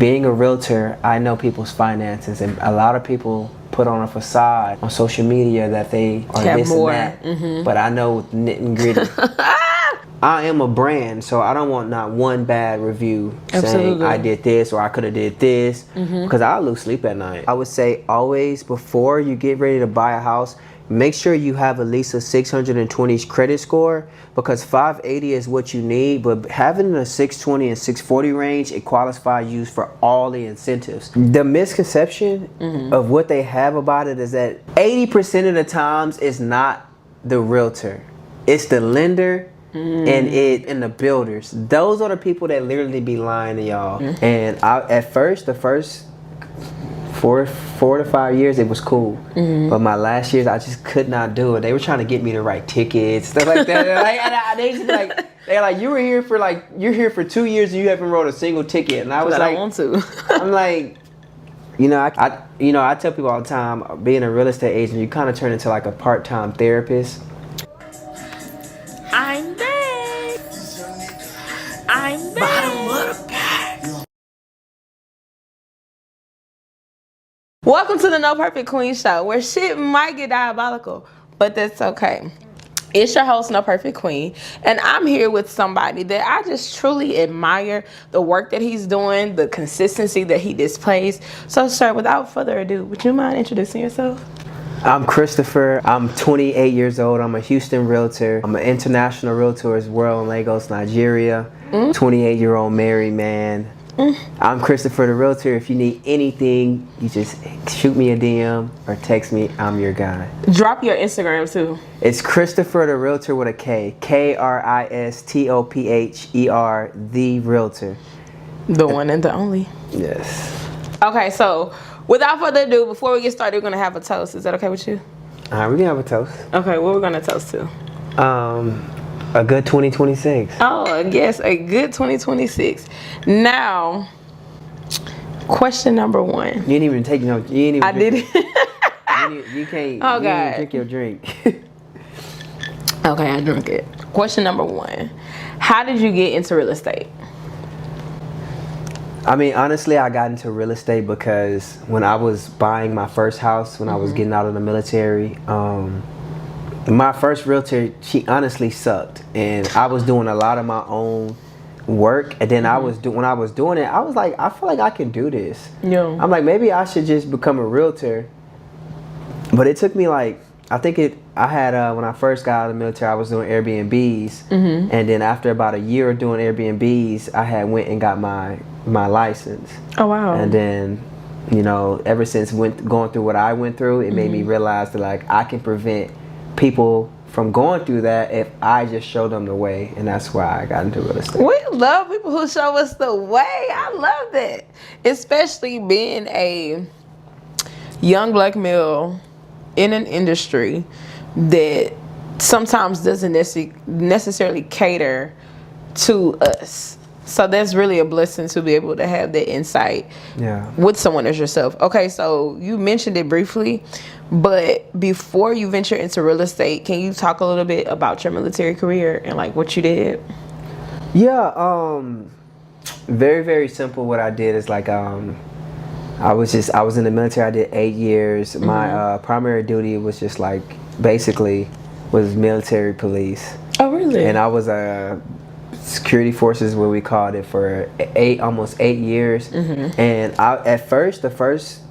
being a realtor, I know people's finances, and a lot of people put on a facade on social media that they are have this more. and that. But I know with nit and gritty. I am a brand, so I don't want not one bad review saying I did this or I could have did this, because I'll lose sleep at night. I would say always, before you get ready to buy a house, make sure you have at least a 620 credit score, because 580 is what you need, but having a 620 and 640 range, it qualifies you for all the incentives. The misconception of what they have about it is that 80% of the times it's not the realtor, it's the lender and the builders. Those are the people that literally be lying to y'all. And the first 4 to 5 years it was cool, but my last years I just could not do it. They were trying to get me to write tickets, stuff like that. They're like, you're here for 2 years and you haven't wrote a single ticket. And I was like, I want to. I'm like, I tell people all the time, being a real estate agent, you kind of turn into like a part-time therapist. I'm back. I'm back. Bottom of the pack. Welcome to the No Perfect Queen show, where shit might get diabolical, but that's okay. It's your host, No Perfect Queen, and I'm here with somebody that I just truly admire the work that he's doing, the consistency that he displays. So, sir, without further ado, would you mind introducing yourself? I'm Christopher. I'm 28 years old. I'm a Houston realtor. I'm an international realtor as well in Lagos, Nigeria. 28-year-old married man. I'm Christopher the Realtor. If you need anything, you just shoot me a DM or text me. I'm your guy. Drop your Instagram too. It's Christopher the Realtor with a K. Kristopher, the Realtor. The one and the only. Yes. Okay, so without further ado, before we get started, we're going to have a toast. Is that okay with you? All right, we can have a toast. Okay, what we're going to toast to? A good 2026. Oh, yes, a good 2026. Now, question number 1. You didn't even take no. You didn't even. I did it. You can't. Oh, you God. Drink your drink. Okay, I drink it. Question number 1. How did you get into real estate? I mean, honestly, I got into real estate because when I was buying my first house, when I was getting out of the military, my first realtor, she honestly sucked, and I was doing a lot of my own work. And then when I was doing it, I was like, I feel like I can do this. Yeah. I'm like, maybe I should just become a realtor. But it took me like, I had when I first got out of the military, I was doing Airbnbs, and then after about a year of doing Airbnbs, I had went and got my license. Oh wow. And then, ever since going through what I went through, it made me realize that like I can prevent people from going through that if I just show them the way, and that's why I got into real estate. We love people who show us the way. I love that, especially being a young black male in an industry that sometimes doesn't necessarily cater to us. So that's really a blessing to be able to have that insight with someone as yourself. Okay, so you mentioned it briefly, but before you venture into real estate, can you talk a little bit about your military career and like what you did? Yeah, very, very simple. What I did is like, I was in the military. I did 8 years. My primary duty was just like, basically was military police. Oh, really? And I was security forces, what we called it, for almost 8 years. And at first, the first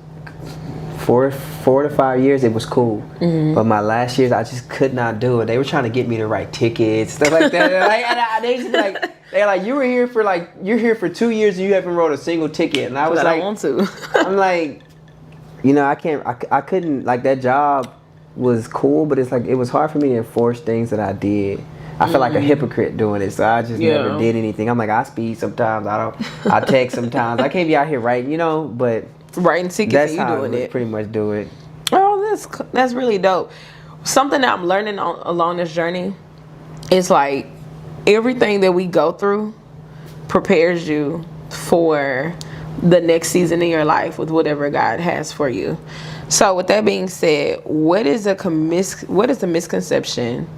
4 to 5 years it was cool, but my last years I just could not do it. They were trying to get me to write tickets, stuff like that. They're like, you're here for 2 years and you haven't wrote a single ticket. And I was like, I want to. I'm like, I couldn't, like, that job was cool, but it's like it was hard for me to enforce things that I did. I feel like a hypocrite doing it, so I just never did anything. I'm like, I speed sometimes, I text sometimes. I can't be out here writing, but writing tickets, that's you how doing it. Pretty much do it. Oh, that's really dope. Something that I'm learning along this journey is like everything that we go through prepares you for the next season in your life with whatever God has for you. So with that being said, what is a misconception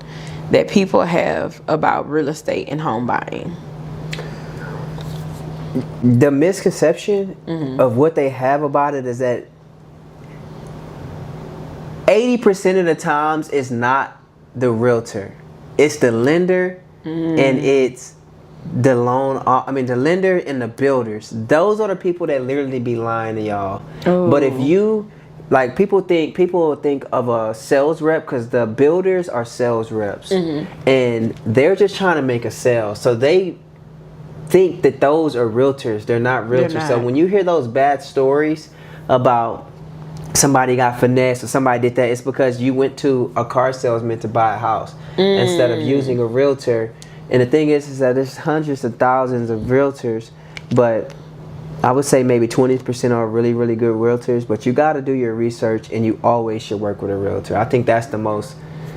that people have about real estate and home buying? the misconception of what they have about it is that 80% of the times it's not the realtor, it's the lender, and it's the the lender and the builders. Those are the people that literally be lying to y'all. Ooh. But if you like, people think of a sales rep, because the builders are sales reps, and they're just trying to make a sale, so they think that those are realtors. They're not realtors. They're not. So when you hear those bad stories about somebody got finessed or somebody did that, it's because you went to a car salesman to buy a house instead of using a realtor. And the thing is that there's hundreds of thousands of realtors, but I would say maybe 20% are really, really good realtors. But you got to do your research, and you always should work with a realtor. I think that's the most,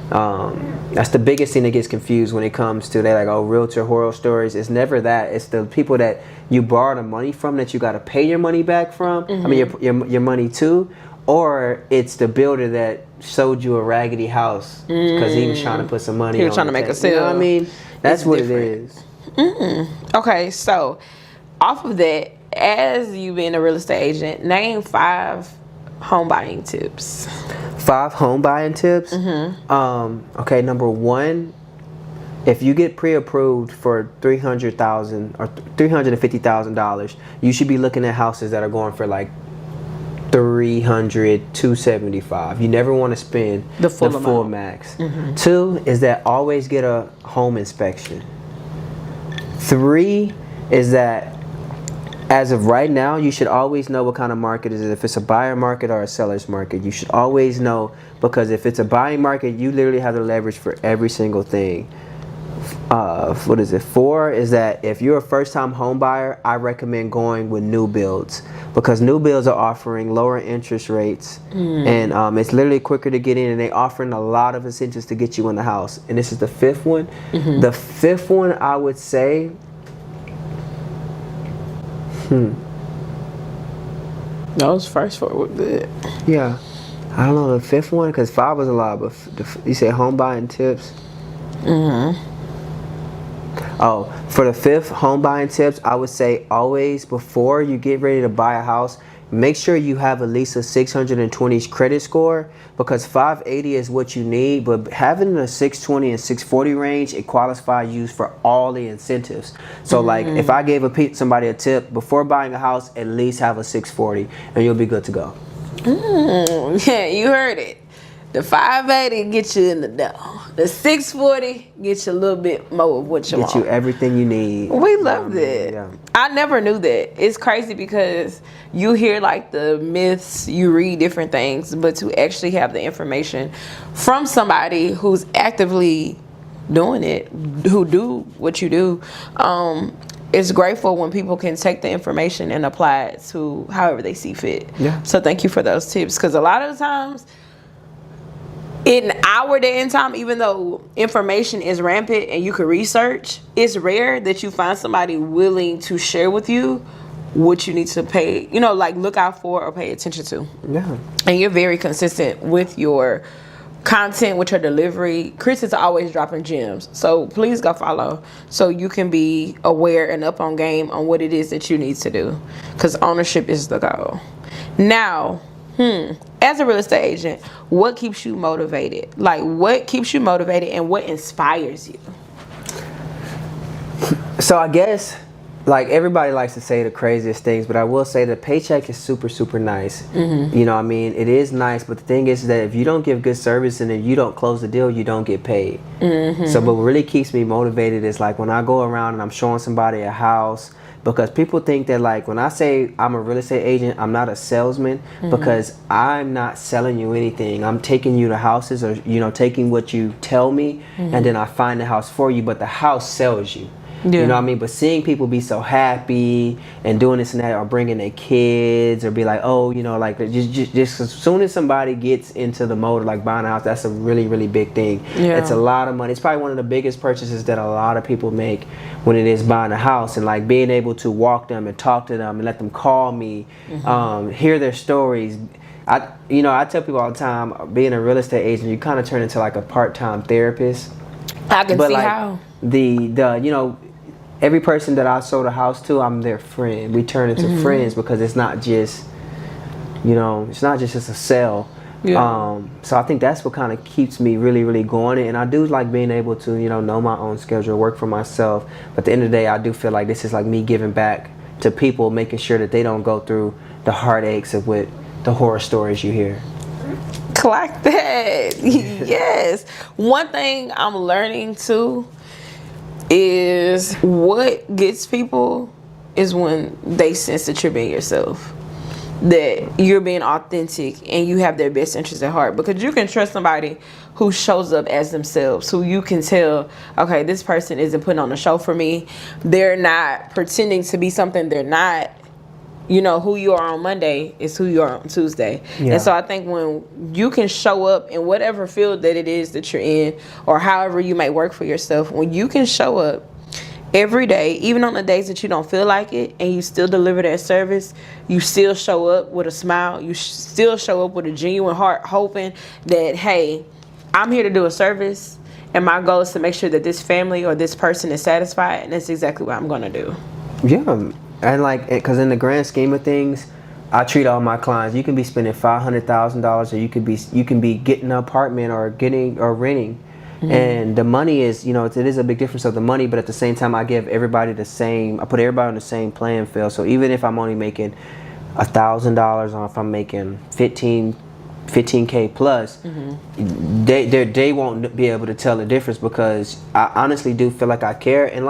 that's the biggest thing that gets confused when it comes to that, like, oh, realtor horror stories. It's never that. It's the people that you borrow the money from that you got to pay your money back from. I mean, your money to. Or it's the builder that sold you a raggedy house because he was trying to put some money on it. He was trying to make a sale. You know what I mean? That's what it is. Okay, so off of that, as you being a real estate agent, name 5 home buying tips. 5 home buying tips? Okay, number 1, if you get pre-approved for $300,000 or $350,000, you should be looking at houses that are going for like $300, $275. You never want to spend the full max. 2 is that always get a home inspection. 3 is that as of right now, you should always know what kind of market it is. If it's a buyer market or a seller's market, you should always know, because if it's a buying market, you literally have the leverage for every single thing. 4 is that if you're a first-time home buyer, I recommend going with new builds, because new builds are offering lower interest rates, and it's literally quicker to get in, and they offering a lot of incentives to get you in the house. And this is the 5th one. The 5th one, I would say, those first 4 were good. Yeah, I don't know the 5th one, because 5 was a lot, but you said home buying tips. Oh, for the 5th home buying tips, I would say always, before you get ready to buy a house, make sure you have at least a 620 credit score, because 580 is what you need, but having a 620 and 640 range, it qualifies you for all the incentives. So like, if I gave somebody a tip, before buying a house, at least have a 640 and you'll be good to go. Yeah, you heard it. The 580 get you in the dough. The 640 get you a little bit more of what you want. Get you everything you need. We love that. Yeah. I never knew that. It's crazy because you hear like the myths, you read different things, but to actually have the information from somebody who's actively doing it, who do what you do, it's grateful when people can take the information and apply it to however they see fit. Yeah. So thank you for those tips, because a lot of the times, in our day and time, even though information is rampant and you can research, it's rare that you find somebody willing to share with you what you need to pay, like look out for or pay attention to. Yeah. And you're very consistent with your content, with your delivery. Kris is always dropping gems. So please go follow so you can be aware and up on game on what it is that you need to do. Because ownership is the goal. Now, as a real estate agent, what keeps you motivated? Like, what keeps you motivated and what inspires you? So I guess, like, everybody likes to say the craziest things, but I will say the paycheck is super, super nice. You know what I mean? It is nice, but the thing is that if you don't give good service and if you don't close the deal, you don't get paid. So what really keeps me motivated is like when I go around and I'm showing somebody a house, because people think that, like, when I say I'm a real estate agent, I'm not a salesman, because I'm not selling you anything. I'm taking you to houses, or taking what you tell me, and then I find the house for you, but the house sells you. Yeah. You know what I mean? But seeing people be so happy and doing this and that, or bringing their kids, or be like, oh, like just as soon as somebody gets into the mode of like buying a house, that's a really, really big thing. Yeah. It's a lot of money. It's probably one of the biggest purchases that a lot of people make when it is buying a house, and like being able to walk them and talk to them and let them call me, hear their stories. I tell people all the time, being a real estate agent, you kind of turn into like a part-time therapist. I can see how. every person that I sold a house to, I'm their friend. We turn into friends because it's not just, it's not just a sale. Yeah. So I think that's what kind of keeps me really, really going. And I do like being able to, know my own schedule, work for myself. But at the end of the day, I do feel like this is like me giving back to people, making sure that they don't go through the heartaches of what the horror stories you hear. Clock that. Yes. One thing I'm learning too is what gets people is when they sense that you're being yourself, that you're being authentic and you have their best interest at heart. Because you can trust somebody who shows up as themselves, who you can tell, okay, this person isn't putting on a show for me. They're not pretending to be something they're not. Who you are on Monday is who you are on Tuesday. Yeah. And so I think when you can show up in whatever field that it is that you're in, or however you may work for yourself, when you can show up every day, even on the days that you don't feel like it, and you still deliver that service, you still show up with a smile, you still show up with a genuine heart, hoping that, hey, I'm here to do a service, and my goal is to make sure that this family or this person is satisfied, and that's exactly what I'm going to do. Yeah. And because in the grand scheme of things, I treat all my clients. You can be spending $500,000, or you can be getting an apartment or renting, and the money is, it is a big difference of the money. But at the same time, I give everybody the same. I put everybody on the same playing field. So even if I'm only making $1,000, or if I'm making 15K plus, they won't be able to tell the difference, because I honestly do feel like I care, and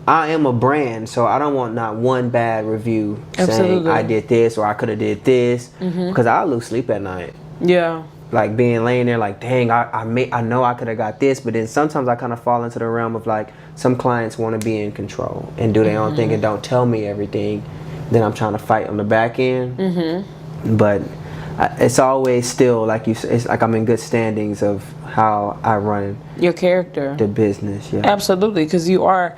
I am a brand, so I don't want not one bad review saying I did this or I could have did this, because I lose sleep at night. Yeah. Like being laying there like, dang, I know I could have got this, but then sometimes I kind of fall into the realm of like, some clients want to be in control and do their own thing and don't tell me everything. Then I'm trying to fight on the back end. But it's always still like it's like I'm in good standings of how I run your character, the business. Yeah, absolutely, because you are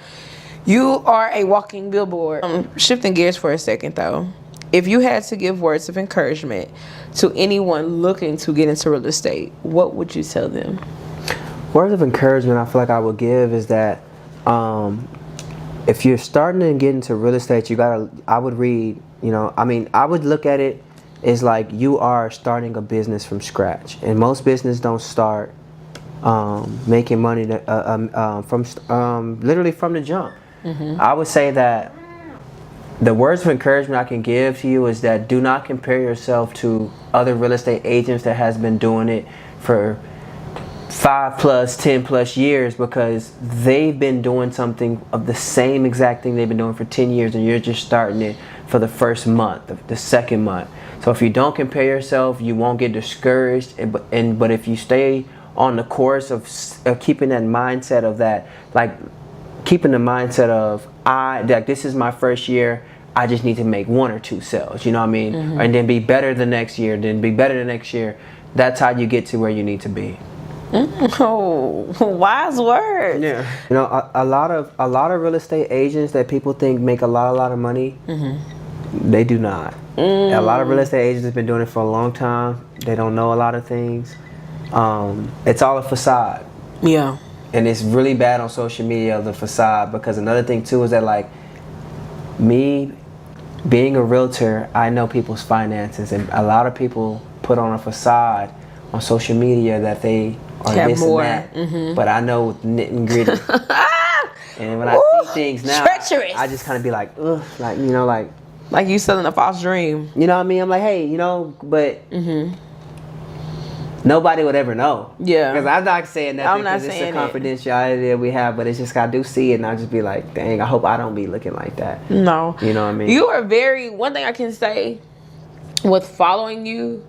a walking billboard. Shifting gears for a second though, if you had to give words of encouragement to anyone looking to get into real estate, what would you tell them? Words of encouragement I feel like I would give is that if you're starting to get into real estate, I would read, I would look at it as like you are starting a business from scratch. And most businesses don't start making money from literally from the jump. I would say that the words of encouragement I can give to you is that do not compare yourself to other real estate agents that has been doing it for 5+, 10+ years, because they've been doing something of the same exact thing they've been doing for 10 years, and you're just starting it for the first month, the second month. So if you don't compare yourself, you won't get discouraged. But if you stay on the course of keeping that mindset of that, like keeping the mindset of this is my first year, I just need to make 1 or 2 sales, you know what I mean? And then be better the next year, then be better the next year. That's how you get to where you need to be. Oh, wise words. Yeah. A lot of real estate agents that people think make a lot of money, they do not. A lot of real estate agents have been doing it for a long time. They don't know a lot of things. It's all a facade. Yeah. And it's really bad on social media, the facade, because another thing too is that, like, me being a realtor, I know people's finances, and a lot of people put on a facade on social media that they are this and that. But I know nit and gritty. And when I see things now, treacherous. I just kind of be like, ugh, like you selling a false dream. You know what I mean? I'm like, hey, but nobody would ever know. Yeah. Because I'm not saying that because it's a confidentiality that we have, but it's just, I do see it, and I just be like, dang, I hope I don't be looking like that. No. You know what I mean? You are one thing I can say with following you,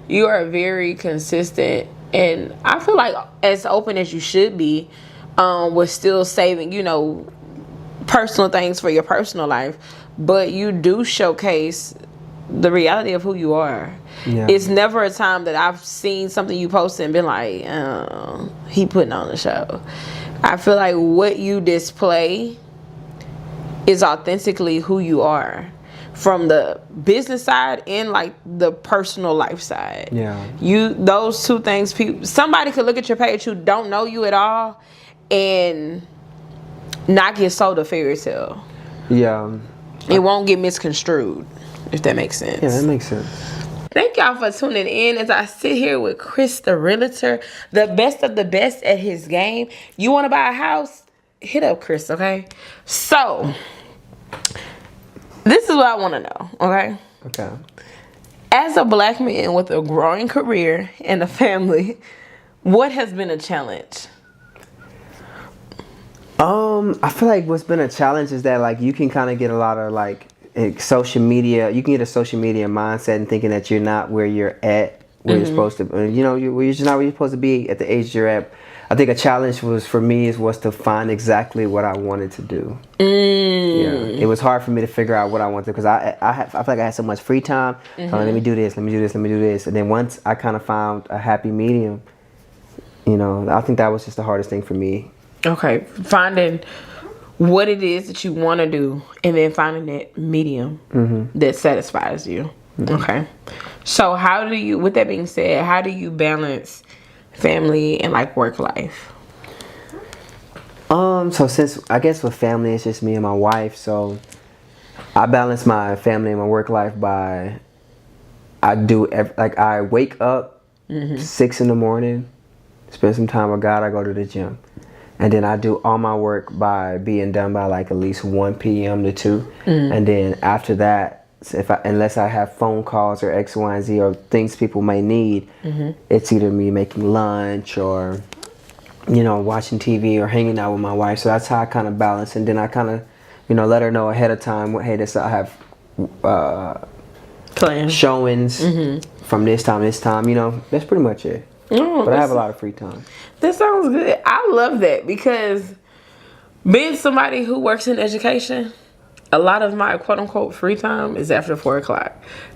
you are very consistent, and I feel like as open as you should be, with still saving, personal things for your personal life, but you do showcase the reality of who you are. Yeah. It's never a time that I've seen something you posted and been like, oh, he putting on the show. I feel like what you display is authentically who you are, from the business side and like the personal life side. Yeah. Those two things, somebody could look at your page who don't know you at all and not get sold a fairy tale. Yeah. It won't get misconstrued, if that makes sense. Yeah, that makes sense. Thank y'all for tuning in as I sit here with Kris Tha Realtor, the best of the best at his game. You want to buy a house? Hit up Kris, okay? So, this is what I want to know, okay? Okay. As a black man with a growing career and a family, what has been a challenge? I feel like what's been a challenge is that like you can kind of get a lot of like social media. You can get a social media mindset and thinking that you're not where you're at, where you're supposed to. You know, you're just not where you're supposed to be at the age you're at. I think a challenge was for me was to find exactly what I wanted to do. Yeah, it was hard for me to figure out what I wanted because I feel like I had so much free time. So let me do this, let me do this, let me do this, and then once I kind of found a happy medium, you know, I think that was just the hardest thing for me. Okay, finding what it is that you want to do and then finding that medium that satisfies you. Okay, so how do you, with that being said, how do you balance family and like work life? So since I guess with family it's just me and my wife, so I balance my family and my work life by I wake up 6 in the morning, spend some time with God, I go to the gym. And then I do all my work by being done by like at least 1 p.m. to 2. And then after that, unless I have phone calls or X, Y, and Z or things people may need, it's either me making lunch or, you know, watching TV or hanging out with my wife. So that's how I kind of balance. And then I kind of, you know, let her know ahead of time, hey, I have showings from this time, you know, that's pretty much it. But I have a lot of free time. That sounds good. I love that because being somebody who works in education, a lot of my quote unquote free time is after 4 o'clock.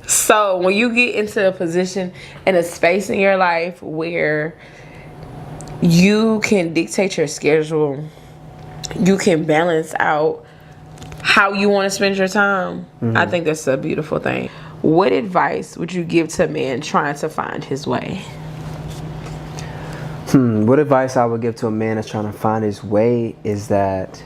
So when you get into a position and a space in your life where you can dictate your schedule, you can balance out how you want to spend your time, I think that's a beautiful thing. What advice would you give to a man trying to find his way? What advice I would give to a man that's trying to find his way is that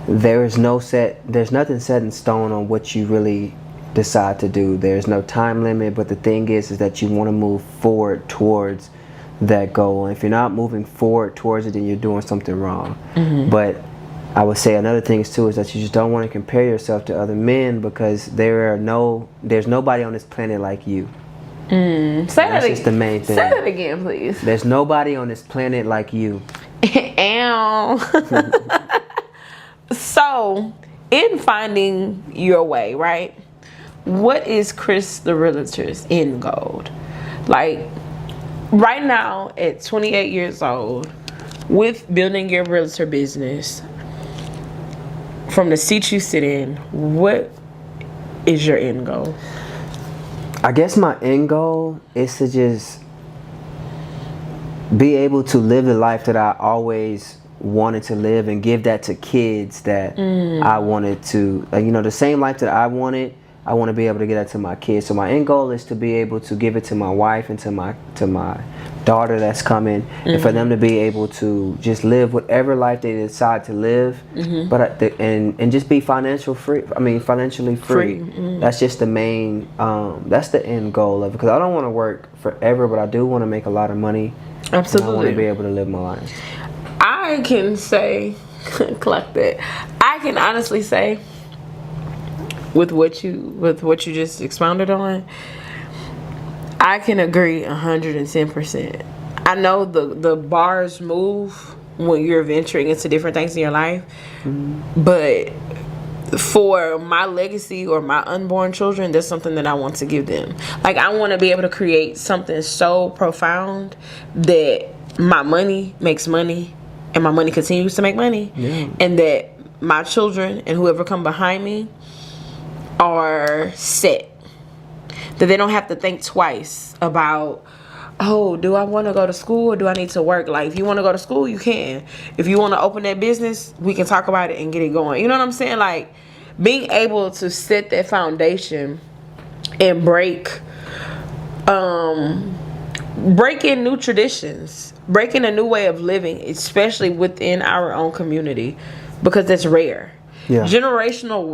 there's nothing set in stone on what you really decide to do. There's no time limit, but the thing is that you want to move forward towards that goal. And if you're not moving forward towards it, then you're doing something wrong. But I would say another thing too is that you just don't want to compare yourself to other men because there's nobody on this planet like you. That's just the main thing. Say that again, please. There's nobody on this planet like you. So, in finding your way, right? What is Kris Tha Realtor's end goal? Like, right now, at 28 years old, with building your realtor business, from the seat you sit in, what is your end goal? I guess my end goal is to just be able to live the life that I always wanted to live and give that to kids that I wanted to, you know, the same life that I wanted, I want to be able to get that to my kids. So my end goal is to be able to give it to my wife and to my daughter that's coming, and for them to be able to just live whatever life they decide to live, but and just be financially free. That's just the main that's the end goal of it, because I don't want to work forever, but I do want to make a lot of money. Absolutely. I want to be able to live my life. I can say clock that. I can honestly say with what you just expounded on, I can agree 110%. I know the bars move when you're venturing into different things in your life, but for my legacy or my unborn children, that's something that I want to give them. Like, I want to be able to create something so profound that my money makes money and my money continues to make money, and that my children and whoever come behind me are set. That they don't have to think twice about, oh, do I want to go to school or do I need to work? Like, if you want to go to school, you can. If you want to open that business, we can talk about it and get it going. You know what I'm saying? Like, being able to set that foundation and break breaking new traditions, breaking a new way of living, especially within our own community, because that's rare. Yeah. Generational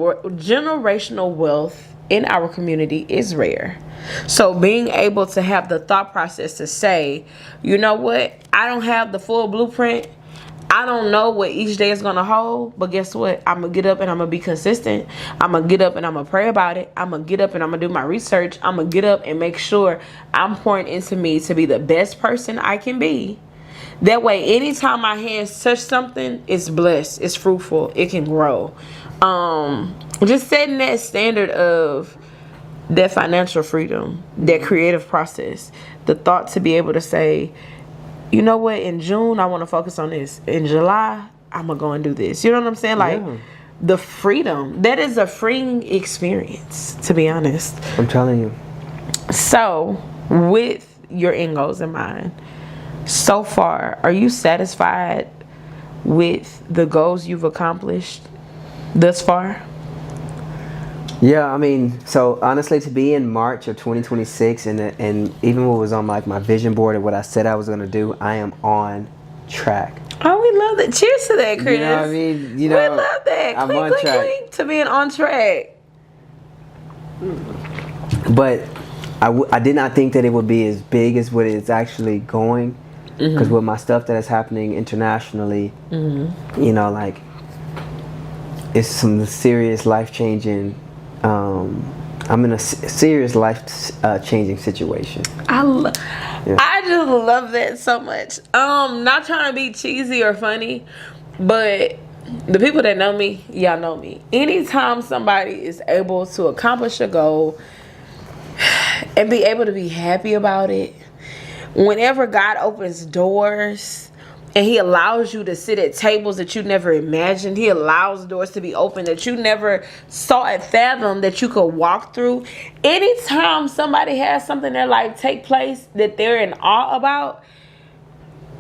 wealth in our community is rare. So being able to have the thought process to say, you know what, I don't have the full blueprint. I don't know what each day is going to hold, but guess what? I'm going to get up and I'm going to be consistent. I'm going to get up and I'm going to pray about it. I'm going to get up and I'm going to do my research. I'm going to get up and make sure I'm pouring into me to be the best person I can be. That way, anytime my hands touch something, it's blessed, it's fruitful, it can grow. Just setting that standard of that financial freedom, that creative process, the thought to be able to say, you know what, in June, I want to focus on this. In July, I'm going to go and do this. You know what I'm saying? Like, the freedom, that is a freeing experience, to be honest. I'm telling you. So, with your end goals in mind, so far, are you satisfied with the goals you've accomplished thus far? Yeah, I mean, so honestly, to be in March of 2026 and even what was on like my vision board and what I said I was going to do, I am on track. Oh, we love that. Cheers to that, Kris. You know what I mean? We love that. I'm on track. Clink, to being on track. But I did not think that it would be as big as what it's actually going. Because with my stuff that is happening internationally, you know, like, it's some serious life-changing, I'm in a serious life-changing situation. I just love that so much. Not trying to be cheesy or funny, but the people that know me, y'all know me. Anytime somebody is able to accomplish a goal and be able to be happy about it, whenever God opens doors and he allows you to sit at tables that you never imagined, he allows doors to be open that you never saw at fathom that you could walk through. Anytime somebody has something in their life take place that they're in awe about,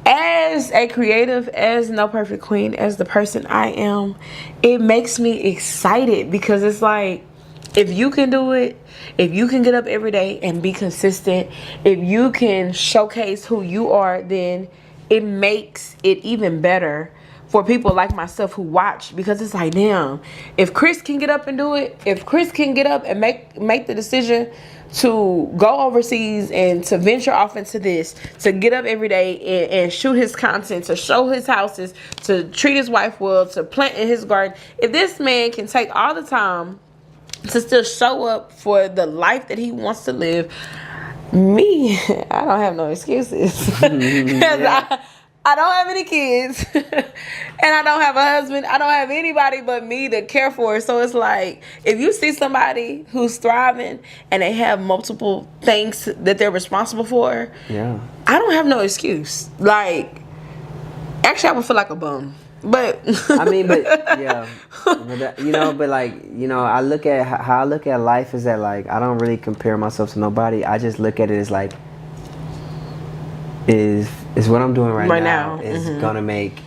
as a creative, as NoPerfectQueen, as the person I am, it makes me excited because it's like, if you can do it, if you can get up every day and be consistent, if you can showcase who you are, then it makes it even better for people like myself who watch, because it's like, damn, if Kris can get up and do it, if Kris can get up and make the decision to go overseas and to venture off into this, to get up every day and shoot his content, to show his houses, to treat his wife well, to plant in his garden, if this man can take all the time to still show up for the life that he wants to live, me, I don't have no excuses. Because I don't have any kids and I don't have a husband. I don't have anybody but me to care for. So it's like, if you see somebody who's thriving and they have multiple things that they're responsible for, I don't have no excuse. Like, actually, I would feel like a bum. But I mean, but yeah, but that, you know, but like, you know, I look at how I look at life is that, like, I don't really compare myself to nobody. I just look at it as like, is what I'm doing right now is gonna make,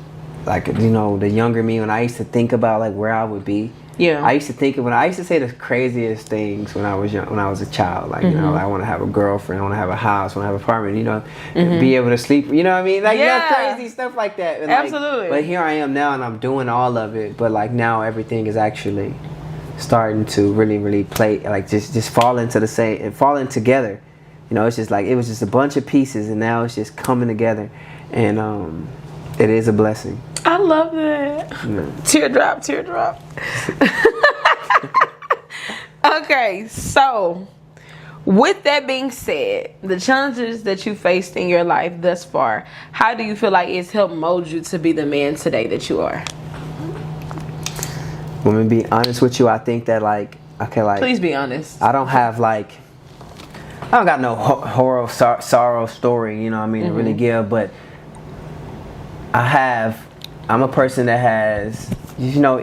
like, you know, the younger me, when I used to think about like where I would be. I used to think of, when I used to say the craziest things when I was young, when I was a child, like, you know, I want to have a girlfriend, I want to have a house, I want to have an apartment, you know, be able to sleep, you know what I mean, like, you know, crazy stuff like that. And absolutely. Like, but here I am now, and I'm doing all of it, but like now everything is actually starting to really play, like just falling together. You know, it's just like, it was just a bunch of pieces, and now it's just coming together, and it is a blessing. I love that. Teardrop. Okay, so with that being said, the challenges that you faced in your life thus far, how do you feel like it's helped mold you to be the man today that you are? Let me be honest with you. I think that, like, okay, like, please be honest. I don't got no horror sorrow story, you know what I mean, to really give, but I'm a person that has, you know,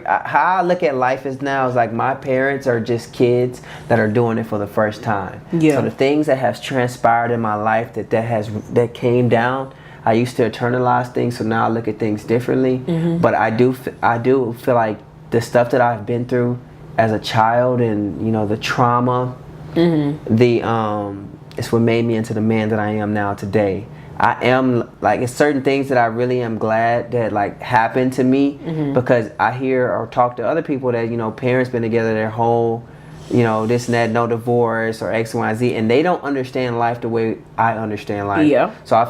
how I look at life is now is like, my parents are just kids that are doing it for the first time. So the things that has transpired in my life that came down, I used to internalize things, so now I look at things differently. But I do feel like the stuff that I've been through as a child, and, you know, the trauma, it's what made me into the man that I am now today. I am like, it's certain things that I really am glad that like happened to me, because I hear or talk to other people that, you know, parents been together their whole, you know, this and that, no divorce or X, Y, Z, and they don't understand life the way I understand life. Yeah. So I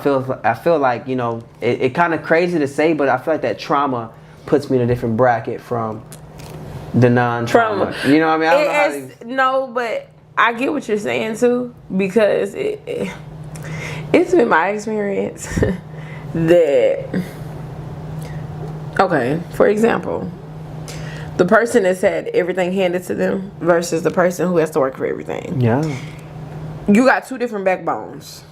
feel like, you know, it kind of crazy to say, but I feel like that trauma puts me in a different bracket from the non-trauma. You know what I mean? I don't know no, but I get what you're saying too, because it's been my experience that, okay, for example, the person that's had everything handed to them versus the person who has to work for everything. Yeah. You got two different backbones.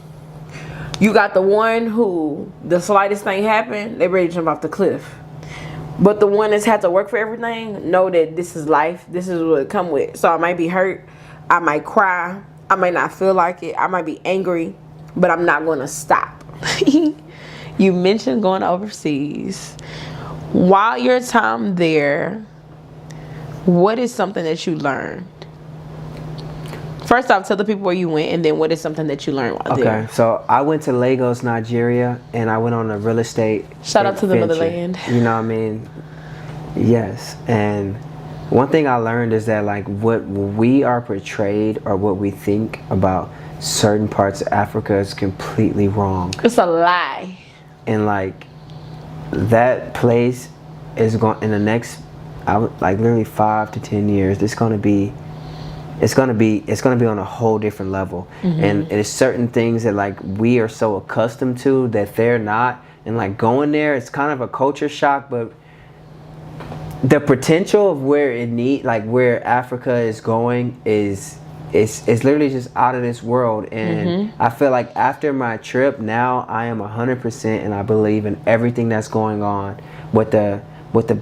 You got the one who, the slightest thing happened, they ready to jump off the cliff. But the one that's had to work for everything, know that this is life. This is what it come with. So I might be hurt. I might cry. I might not feel like it. I might be angry. But I'm not going to stop. You mentioned going overseas. While your time there, what is something that you learned? First off, tell the people where you went, and then what is something that you learned while there? Okay, so I went to Lagos, Nigeria, and I went on a real estate Shout out to the venture. motherland. You know what I mean? Yes, and one thing I learned is that like what we are portrayed or what we think about certain parts of Africa is completely wrong. It's a lie. And like that place is going in the next, like literally 5 to 10 years. It's gonna be on a whole different level. And it's certain things that like we are so accustomed to that they're not. And like going there, it's kind of a culture shock, but the potential of where Africa is going is literally just out of this world. And I feel like after my trip, now I am 100%, and I believe in everything that's going on with the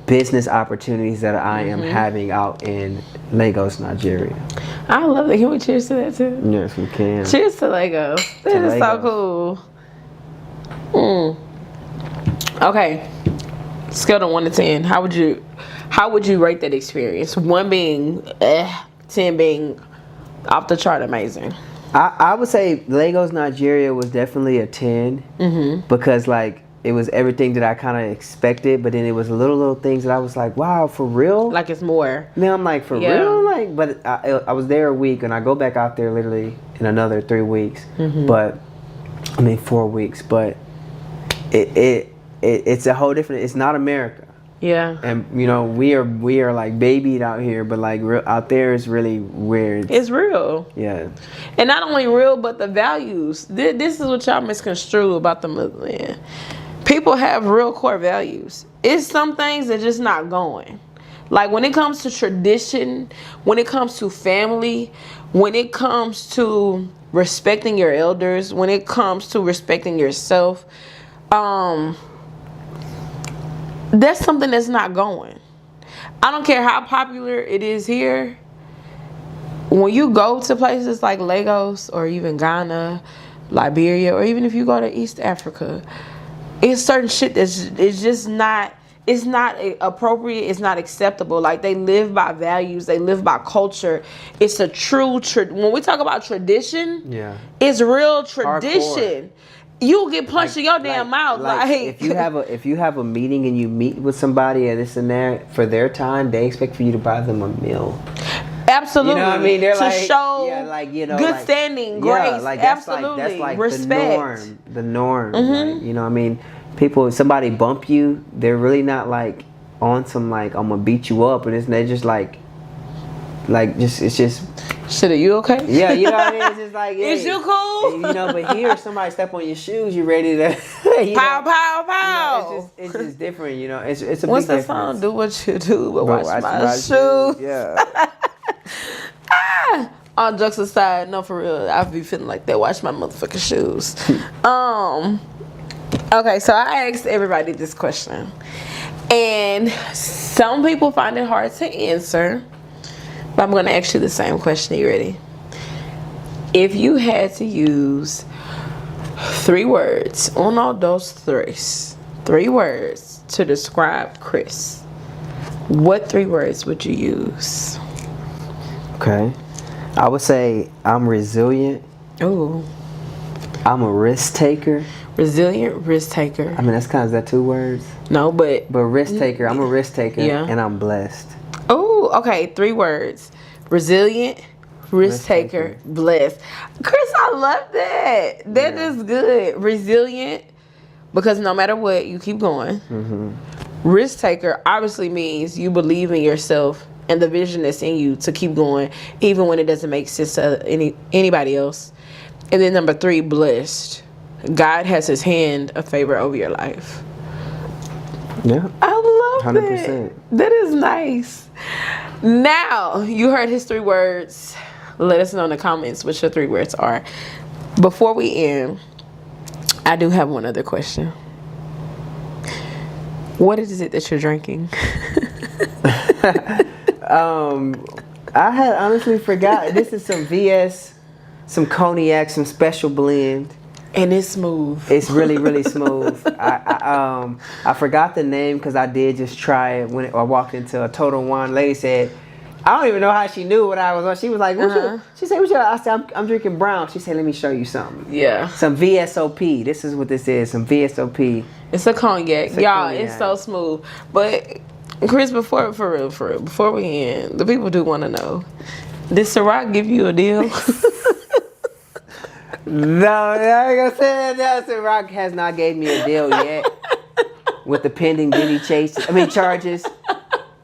business opportunities that I am having out in Lagos, Nigeria. I love it. Can we cheers to that too? Yes, we can. Cheers to Lagos. That is so cool. Okay. Scale of 1 to 10. How would you rate that experience? 1 being 10 being off the chart amazing. I would say Lagos, Nigeria was definitely a 10 because like it was everything that I kind of expected, but then it was little things that I was like, wow, for real? Like it's more. Then I'm like, for real? Like, but I was there a week, and I go back out there literally in another 3 weeks. But I mean 4 weeks. But it's a whole different. It's not America. Yeah. And you know we are like babied out here, but like out there is really weird. It's real. Yeah. And not only real, but the values. This is what y'all misconstrue about the motherland. People have real core values. It's some things that just not going. Like when it comes to tradition, when it comes to family, when it comes to respecting your elders, when it comes to respecting yourself, that's something that's not going. I don't care how popular it is here. When you go to places like Lagos or even Ghana, Liberia, or even if you go to East Africa, it's certain shit that's just not, it's not appropriate, it's not acceptable. Like they live by values, they live by culture. It's a true, when we talk about tradition, it's real tradition. Hardcore. You'll get punched in your damn mouth. Like if you have a meeting and you meet with somebody and this and that for their time, they expect for you to buy them a meal. Absolutely. You know what I mean? They're to like, show good like, standing, grace. Like absolutely. That's like respect. The norm. Like, you know what I mean? People, if somebody bump you, they're really not like on some like I'm gonna beat you up, and they're just it's just. Shit, are you okay? Yeah, you know what I mean? It's just like, hey, is you cool? You know, but here, somebody step on your shoes, you ready to pow, pow, pow. You know, it's just different, you know. It's a What's big the difference. song? Do what you do, but watch my shoes. Yeah. All jokes aside, no, for real, I be feeling like that. Watch my motherfucking shoes. Okay, so I asked everybody this question, and some people find it hard to answer. But I'm going to ask you the same question. Are you ready? If you had to use 3 words, uno, dos, tres, 3 words to describe Kris, what 3 words would you use? Okay. I would say I'm resilient. Ooh. I'm a risk taker. Resilient risk taker. I mean, is that 2 words? No, but risk taker. I'm a risk taker. Yeah. And I'm blessed. Oh, okay. 3 words. Resilient, risk taker, blessed. Kris, I love that. That is good. Resilient, because no matter what, you keep going. Risk taker obviously means you believe in yourself and the vision that's in you to keep going, even when it doesn't make sense to anybody else. And then number 3, blessed. God has his hand of favor over your life. Yeah. I love 100%. that is nice. Now, you heard his 3 words. Let us know in the comments what your 3 words are. Before we end, I do have one other question. What is it that you're drinking? I had honestly forgot. This is some VS, some cognac, some special blend. And it's smooth. It's really, really smooth. I forgot the name because I did just try it when I walked into a Total Wine. Lady said, I don't even know how she knew what I was on. She was like, she said, I said, I'm drinking brown. She said, let me show you something. Yeah. Some VSOP. This is what this is. Some VSOP. It's a cognac. Y'all, it's so smooth. But Kris, before we end, the people do want to know, did Ciroc give you a deal? No, I ain't gonna say that. No, Ciroc has not gave me a deal yet with the pending Diddy charges.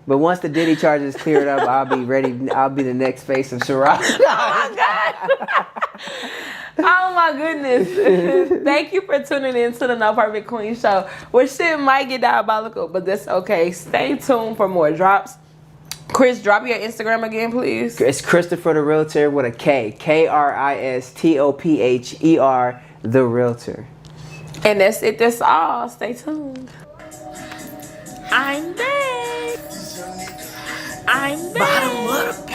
But once the Diddy charges cleared up, I'll be ready. I'll be the next face of Ciroc. Oh my God. Oh my goodness. Thank you for tuning in to the No Perfect Queen show. Where shit might get diabolical, but that's okay. Stay tuned for more drops. Kris, drop your Instagram again, please. It's Kris Tha Realtor with a K. KRISTOPHER, The Realtor. And that's it. That's all. Stay tuned. I'm back. I'm back.